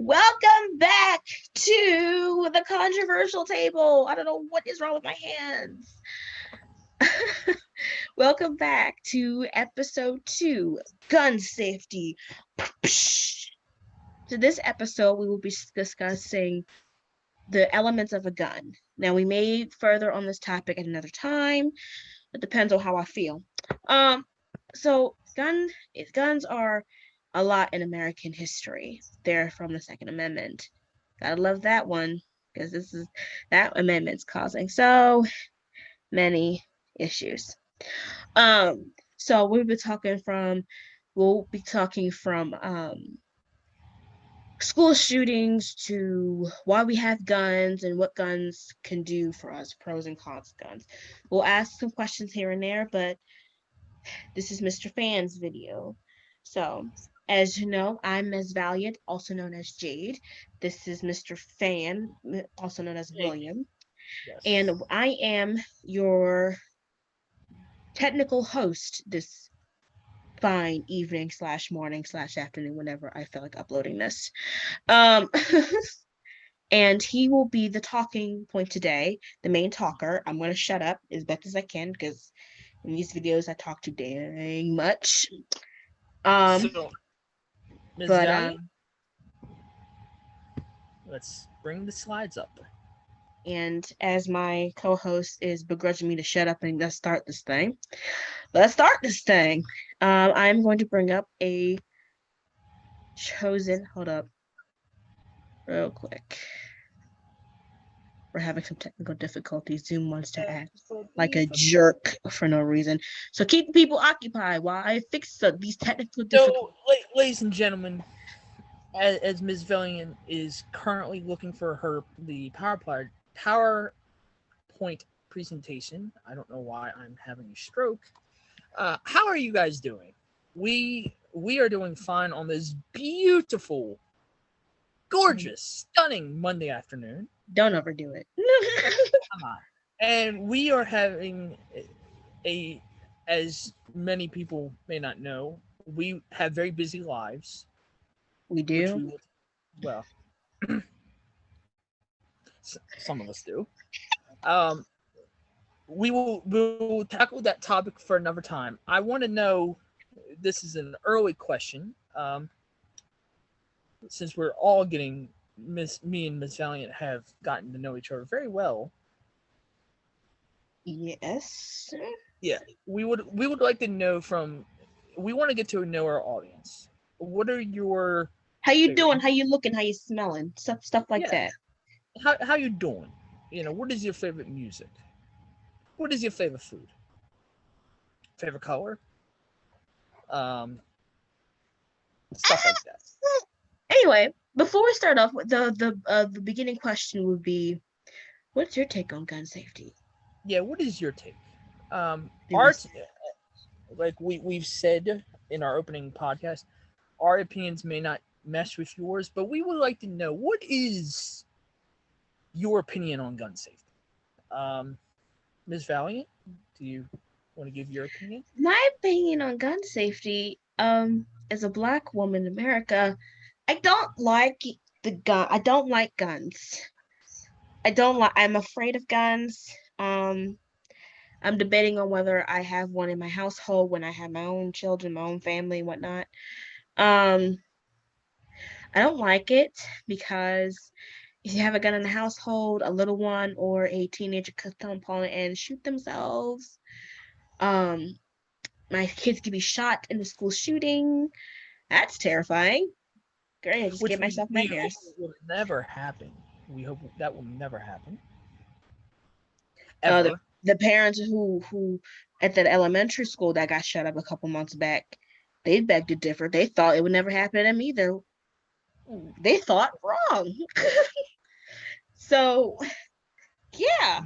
Welcome back to the controversial table. I don't know what is wrong with my hands. Welcome back to episode 2, gun safety. So this episode, we will be discussing the elements of a gun. Now, we may further on this topic at another time. It depends on how I feel. So guns are a lot in American history. They're from the Second Amendment. Gotta love that one because that amendment's causing so many issues. So we'll be talking from school shootings to why we have guns and what guns can do for us, pros and cons of guns. We'll ask some questions here and there, but this is Mr. Fan's video. So, as you know, I'm Ms. Valiant, also known as Jade. This is Mr. Fan, also known as William. Yes. And I am your technical host this fine evening / morning / afternoon, whenever I feel like uploading this. Um, and he will be the talking point today, the main talker. I'm going to shut up as best as I can because in these videos I talk too dang much. So, Ms. But Valiant, let's bring the slides up. and as my co-host is begrudging me to shut up and let's start this thing. Let's start this thing. I'm going to bring up a chosen. Hold up, real quick. We're having some technical difficulties. Zoom wants to act like a jerk for no reason. So keep people occupied while I fix these technical difficulties. So, ladies and gentlemen, as Ms. Valiant is currently looking for the PowerPoint presentation, I don't know why I'm having a stroke. How are you guys doing? We are doing fine on this beautiful, gorgeous, stunning Monday afternoon. Don't overdo it. Come on. And we are having as many people may not know, we have very busy lives. We Which do. we will, well, some of us do. Um, we'll tackle that topic for another time. I want to know. This is an early question. Since we're all getting me and Miss Valiant have gotten to know each other very well. Yes. Yeah, we would like to know from. We want to get to know our audience. What are your How you favorite? doing? How you looking? How you smelling? Stuff like Yeah, that. how you doing? What is your favorite music? What is your favorite food? Favorite color? Um, Stuff like that. Anyway, before we start off, the beginning question would be, what's your take on gun safety? Yeah, what is your take? Do we Our like we've said in our opening podcast, our opinions may not mesh with yours, but we would like to know what is your opinion on gun safety. Um, Ms. Valiant, do you want to give your opinion? My opinion on gun safety, as a black woman in America, I don't like the gun. I don't like guns. I'm afraid of guns. I'm debating on whether I have one in my household when I have my own children, my own family, and whatnot. Um, I don't like it because if you have a gun in the household, a little one or a teenager could come upon it and shoot themselves. Um, my kids could be shot in the school shooting. That's terrifying. Great, I just Which gave myself we hope nightmares. will never happen. We hope that will never happen Uh, the, ever. the parents who at that elementary school that got shut up a couple months back, they begged to differ. They thought it would never happen to them either. They thought wrong. So yeah.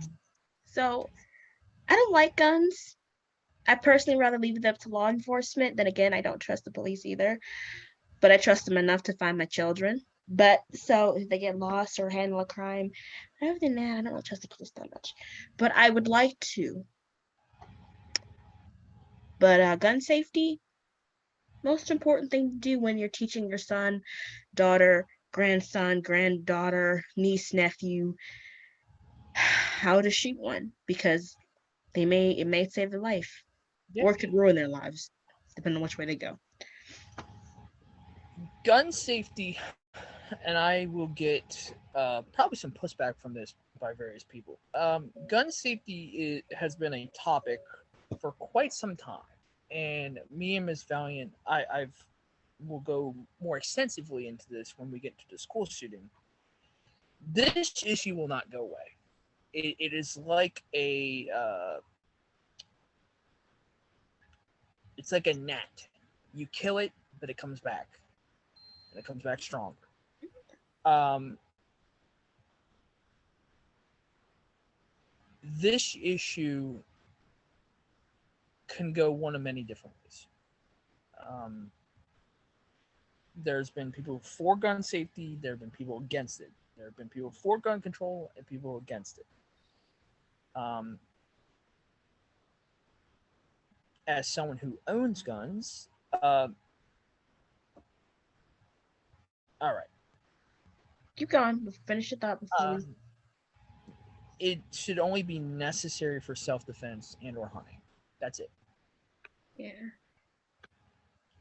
So I don't like guns. I personally rather leave it up to law enforcement. Then again, I don't trust the police either, but I trust them enough to find my children. But so if they get lost or handle a crime, other than that, I don't really trust the police that much. But I would like to. But gun safety, most important thing to do when you're teaching your son, daughter grandson, granddaughter, niece, nephew, how does she one? Because it may save their life, Yeah. or it could ruin their lives, depending on which way they go. Gun safety, and I will get probably some pushback from this by various people. Gun safety has been a topic for quite some time, and me and Miss Valiant, I've will go more extensively into this when we get to the school shooting. This issue will not go away. It is like it's like a gnat. You kill it, but it comes back, and it comes back stronger. Um, this issue can go one of many different ways. Um, there's been people for gun safety, there have been people against it. There have been people for gun control and people against it. Um, as someone who owns guns, all right, Keep going. Finish your thought before we. it should only be necessary for self-defense and or hunting. That's it. Yeah.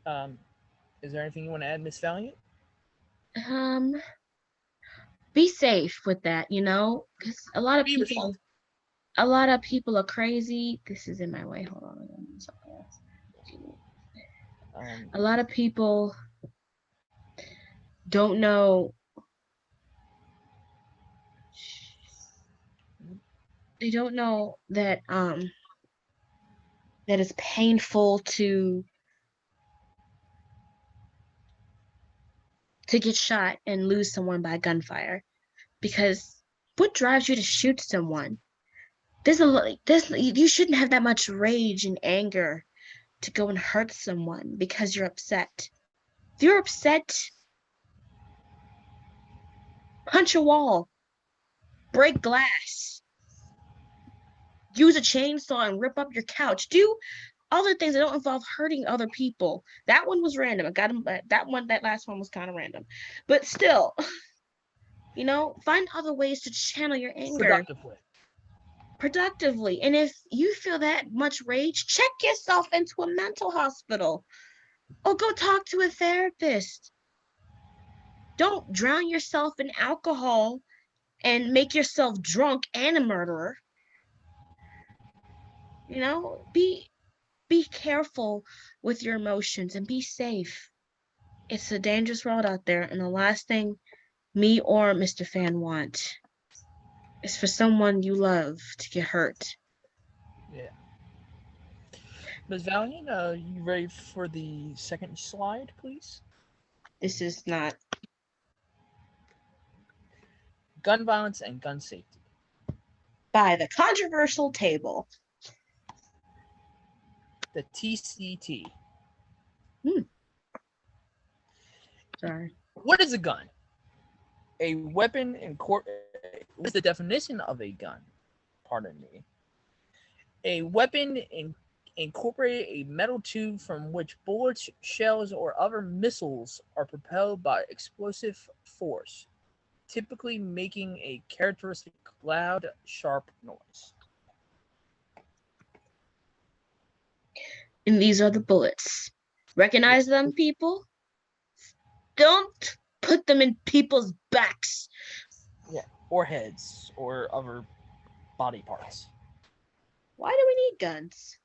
Um, is there anything you want to add, Miss Valiant? Um. Be safe with that, because Be responsible. a lot of people are crazy. This is in my way. Hold on. Um, A lot of people don't know. They don't know that it's painful to get shot and lose someone by gunfire. Because what drives you to shoot someone? You shouldn't have that much rage and anger to go and hurt someone because you're upset. If you're upset, punch a wall, break glass, use a chainsaw and rip up your couch. Do other things that don't involve hurting other people. That one was random. I got him. That last one was kind of random, but still, find other ways to channel your anger productive way. productively. And if you feel that much rage, check yourself into a mental hospital or go talk to a therapist. Don't drown yourself in alcohol and make yourself drunk and a murderer. Be careful with your emotions and be safe. It's a dangerous world out there, and the last thing me or Mr. Fan want is for someone you love to get hurt. Yeah. Ms. Valiant, you ready for the second slide, please? This is not Gun violence and gun safety. by the controversial table. The TCT. Hmm. Sorry. What is a gun? A weapon in court. What is the definition of a gun? Pardon me. A weapon incorporated a metal tube from which bullets, shells, or other missiles are propelled by explosive force, typically making a characteristic loud, sharp noise. And these are the bullets. Yeah. Recognize them, people? Don't put them in people's backs. Yeah. Or heads or other body parts. Why do we need guns?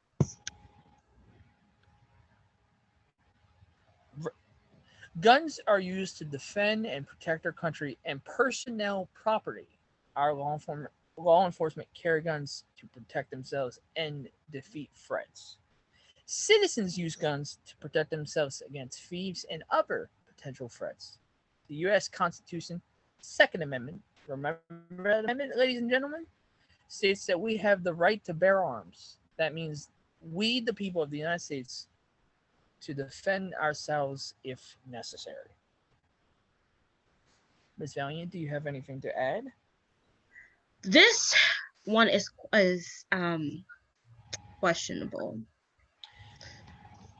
Guns are used to defend and protect our country and personnel property. Our law enforcement carry guns to protect themselves and defeat threats. Citizens use guns to protect themselves against thieves and other potential threats. The U.S. Constitution, Second Amendment, remember that amendment, ladies and gentlemen, states that we have the right to bear arms. That means we, the people of the United States, to defend ourselves if necessary. Ms. Valiant, do you have anything to add? This one is questionable.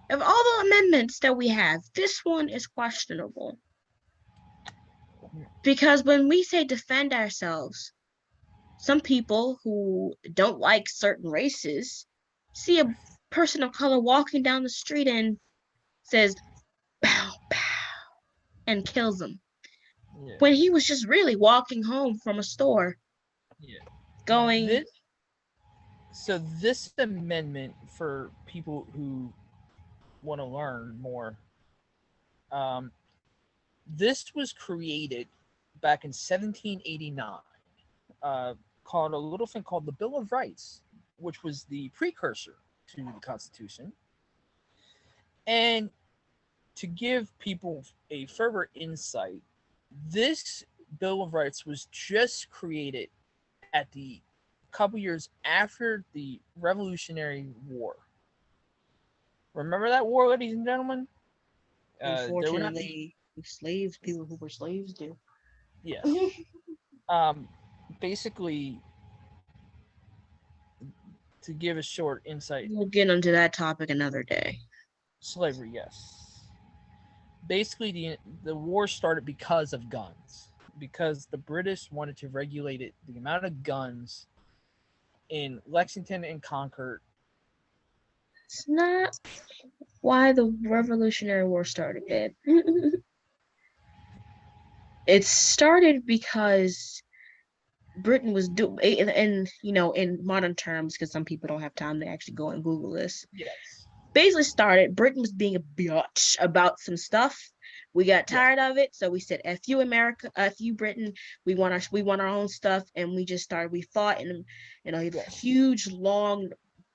Of all the amendments that we have, this one is questionable. Because when we say defend ourselves, some people who don't like certain races see a person of color walking down the street and says, "Pow, pow," and kills them. Yeah. When he was just really walking home from a store Yeah. going, This so this amendment for people who want to learn more. Um, this was created back in 1789, uh, called a little thing called the Bill of Rights, which was the precursor to the Constitution. And to give people a further insight, this Bill of Rights was just created at the couple years after the Revolutionary War. Remember that war, ladies and gentlemen? There would not be unfortunately, slaves, people who were slaves do. yes. Um, Basically, to give a short insight, We'll get into that topic another day. slavery, yes. Basically, the war started because of guns, because the British wanted to regulate it, the amount of guns in Lexington and Concord. It's not why the Revolutionary War started, babe. It started because Britain was and in modern terms, because some people don't have time to actually go and Google this. Yes. Basically started Britain was being a bitch about some stuff. We got Yes. tired of it, so we said "F you America, F you Britain." We want our own stuff, and we just started. We fought in a Yes. huge, long,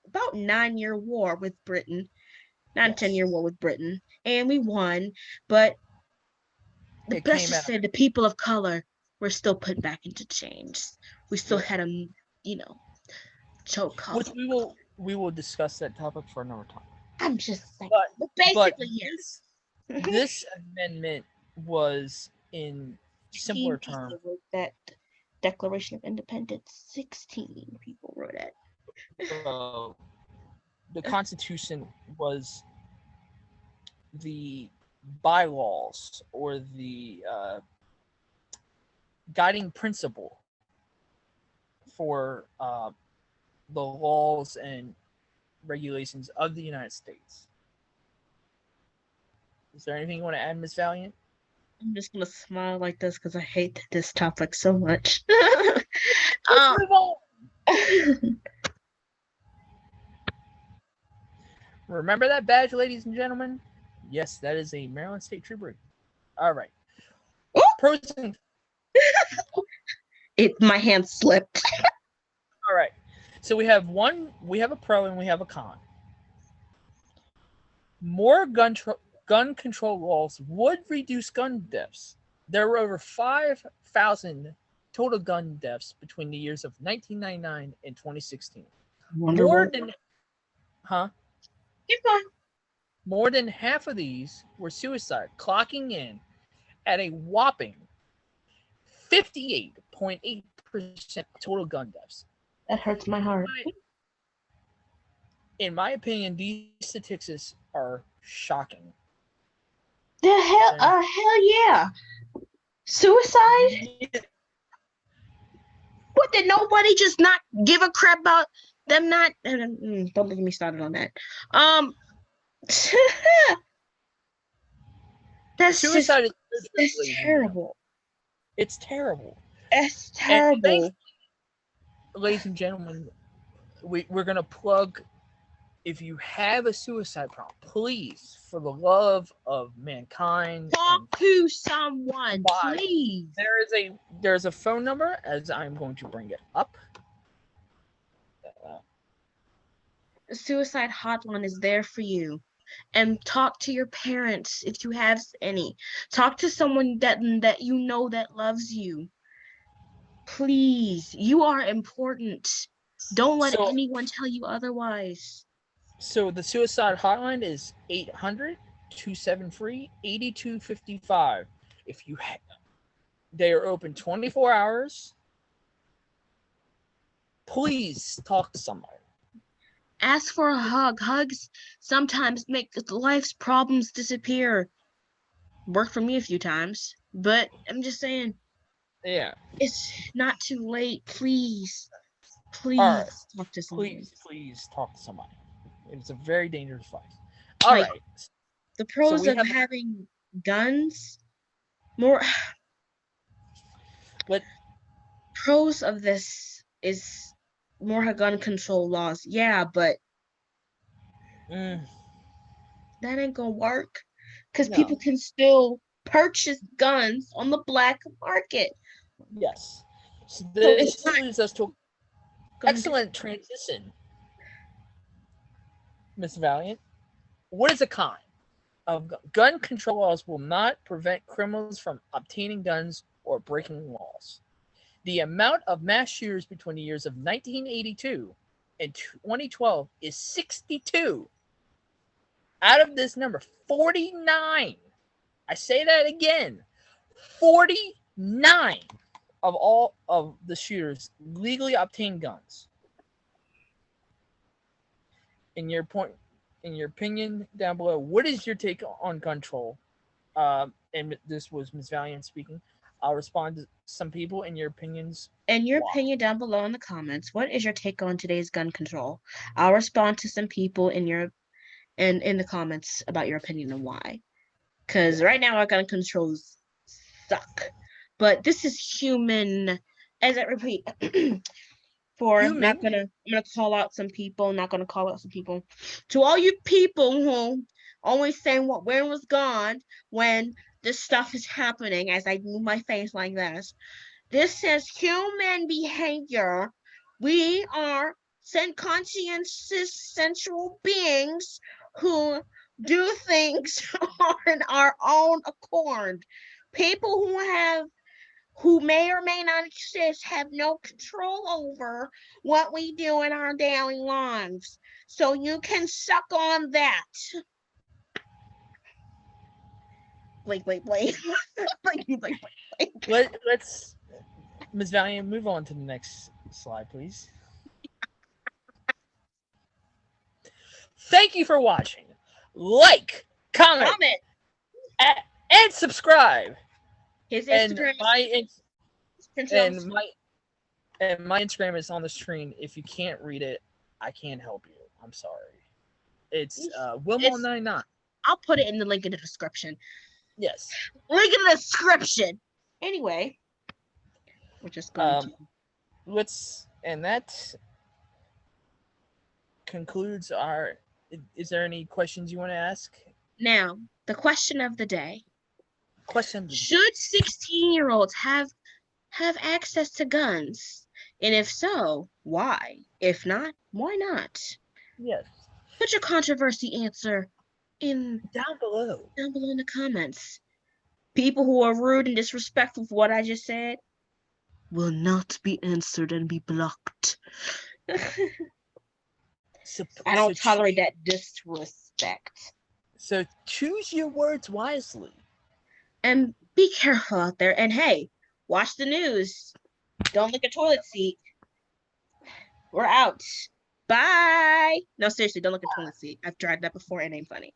about 9 year war with Britain, 9 10 Yes. year war with Britain, and we won. But It let's came just out. say the people of color were still put back into chains. We still Yeah. had a choke Which collar. we will discuss that topic for another time. I'm just saying, But but but basically this yes. this amendment was in 16 simpler people terms. wrote that Declaration of Independence. 16 people wrote it. So the Constitution was the bylaws or the guiding principle for the laws and regulations of the United States. Is there anything you want to add, Miss Valiant? I'm just gonna smile like this because I hate this topic so much. Let's um, move on. Remember that badge, ladies and gentlemen? Yes, that is a Maryland State Trooper. All right. Pros and my hand slipped. all right. So we have a pro and we have a con. More gun control laws would reduce gun deaths. There were over 5,000 total gun deaths between the years of 1999 and 2016. Wonder More what? than huh? Keep going. More than half of these were suicide, clocking in at a whopping 58.8% total gun deaths. That hurts my heart. In my opinion, these statistics are shocking. The hell, hell yeah. Suicide? What, did nobody just not give a crap about them not? Don't get me started on that. Um, that's Suicide is that's terrible. it's terrible. That's And terrible. ladies and gentlemen, we're gonna plug. If you have a suicide problem, please, for the love of mankind, Talk and to someone, bye. please. There's a phone number as I'm going to bring it up. The suicide hotline is there for you. And talk to your parents if you have any. Talk to someone that you know that loves you. Please, you are important. Don't let So anyone tell you otherwise. so the suicide hotline is 800-273-8255. If you they are open 24 hours. Please talk to somebody. Ask for a hug. Hugs sometimes make life's problems disappear. Worked for me a few times. But I'm just saying, Yeah. it's not too late. Please, All right. please talk to someone. Please talk to somebody. It's a very dangerous vice. All Like right. the So pros we of have, having guns, more but pros of this is more gun control laws. Yeah, but mm, that ain't gonna work because people no. can still purchase guns on the black market. Yes. So So this it's not leads us to gonna do. excellent transition, Miss Valiant. What is a con of gun control laws will not prevent criminals from obtaining guns or breaking laws. The amount of mass shooters between the years of 1982 and 2012 is 62. Out of this number, 49. I say that again. 49 of all of the shooters legally obtained guns. In your point, in your opinion, down below, what is your take on gun control? And this was Ms. Valiant speaking. I'll respond to some people in your opinions. In your Why? opinion down below in the comments, what is your take on today's gun control? I'll respond to some people in the comments about your opinion and why. Because Yeah. right now our gun controls suck. But this is human, as I repeat, for not Human. gonna I'm gonna call out some people, not gonna call out some people. To all you people who always saying what where was gone when this stuff is happening as I move my face like this. This is human behavior. We are conscientious sensual beings who do things on our own accord. People who may or may not exist have no control over what we do in our daily lives. So you can suck on that. Blake, Blake, Blake. Blake, Blake, Blake. Let's Ms. Valiant move on to the next slide, please. Thank you for watching. Like, comment, Comment. and subscribe. His And Instagram my is and my and my Instagram is on the screen. If you can't read it, I can't help you. I'm sorry. It's it's Wilmot99. I'll put it in the link in the description. Yes. Link in the description. Anyway, we're just going to Let's and that concludes our. Is there any questions you want to ask? now the question of the day. Question. Should 16-year-olds have access to guns? And if so, why? If not, why not? Yes. Put your controversy answer in Down below. down below in the comments. People who are rude and disrespectful for what I just said will not be answered and be blocked. I don't tolerate that disrespect. So choose your words wisely. And be careful out there. And hey, watch the news. Don't lick a toilet seat. We're out. Bye. No, seriously, don't look at toilet seat. I've tried that before and it ain't funny.